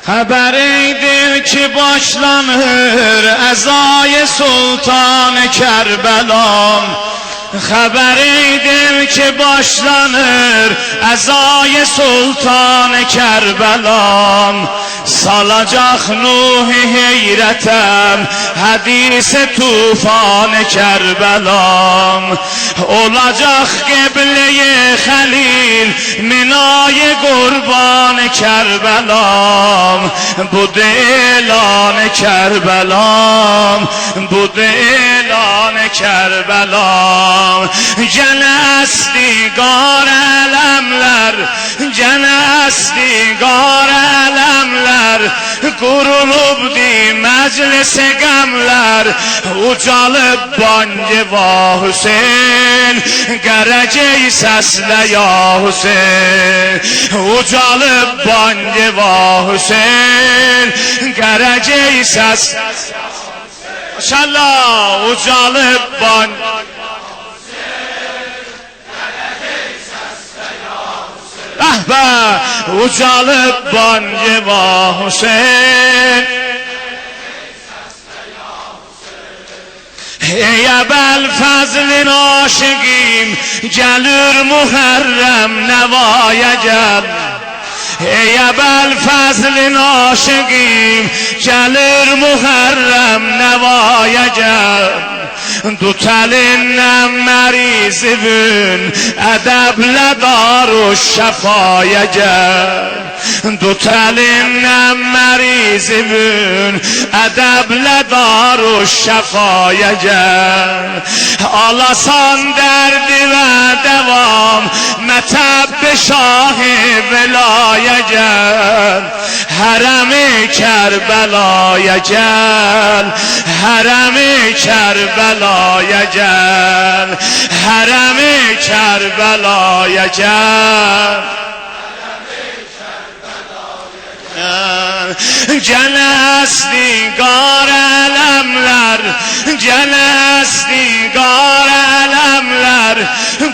Haberiydi ki başlanır əzayı Sultan Kərbəlam. Xəbəriydim ki başlanır əzayı Sultan Kərbəlam. Salacaq Nuhi heyrətəm hədis-i tufan Kərbəlam. Olacaq qiblə-i xəlil minay qurban Kərbəlam. Bu elan Kərbəlam, bu elan Kərbəlam. Gene əstiqar ələmlər, gene əstiqar ələmlər, qurulubdi məclis-i qəmlər. Ucalıb bangı va Hüseyin, qərəcəy səslə ya Hüseyin. Ucalıb bangı va Hüseyin, qərəcəy səslə ya Hüseyin. Maşallah, ucalıb bangı ucalıp bangı va Hüseyin. Ey Əbəl Fəzlin aşıqim, gəlir Muhərrəm Nəvaya gəl. Ey Əbəl Fəzlin aşıqim, gəlir Muhərrəm Nəvaya gəl. Tut əlindən mərizivün, ədəblə Darüşşəfaya gəl. Tut əlindən mərizivün, ədəblə Darüşşəfaya gəl. Alasan dərdi və dəvam, mətəb-i şah-ı velaya gəl. Hərəm-i Kərbəlaya gəl, hərəm-i Kərbəlaya gəl, hərəm-i Kərbəlaya gəl. Gene əstiqar ələmlər, gene əstiqar ələmlər,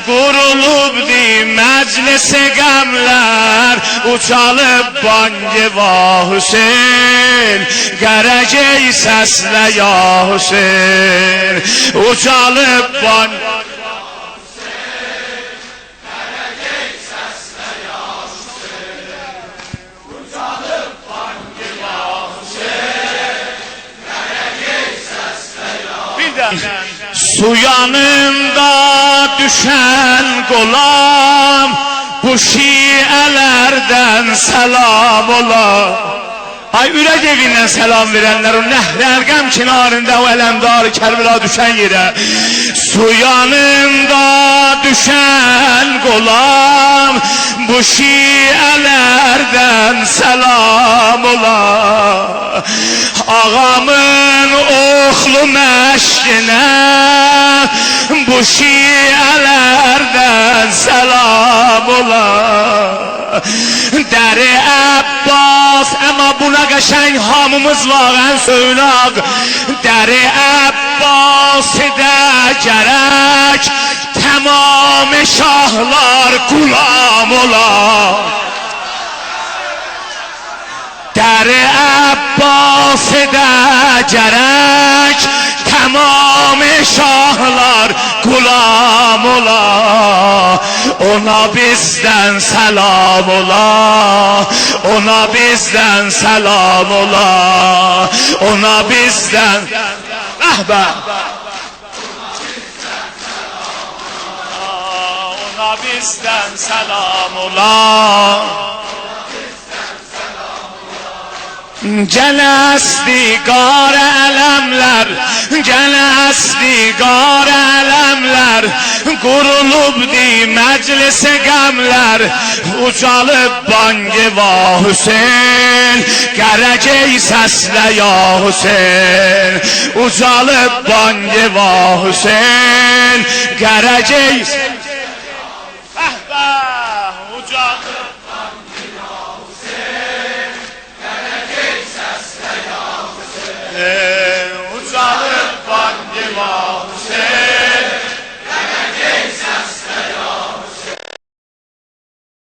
qurulubdi məclis-i qəmlər. Ucalıb bangı va Hüseyin, qərəcəy səslə ya Hüseyin. Ucalıb bangı su yanında düşen qolam, bu şiələrdən səlam ola. Ay ürək evindən səlam verənlər, o Nəhr-i Ərqəm kinarında o ələmdar Kərbəla düşən yerə. Su yanında düşen qolam, bu şiələrdən səlam ola. Ağamın oxlu məşqinə, bu şiələrdən səlam ola. Dəri Əbbas, amma buna qəşəng hamımız vağən söylaq. Dəri Əbbasidə gərək tamam şahlar qulam ola. Dəri Əbbasidə gərək tamam şahlar qulam ola. Ona bizdən səlam ola, ona bizdən səlam ola, ona bizdən rəhbə. Ona bizdən səlam ola. Gene əstiqar ələmlər, gene əstiqar ələmlər, qurulubdi məclis-i qəmlər. Ucalıb bangı va Hüseyin, qərəcəy səslə ya Hüseyin. Ucalıb bangı va Hüseyin, qərəcəy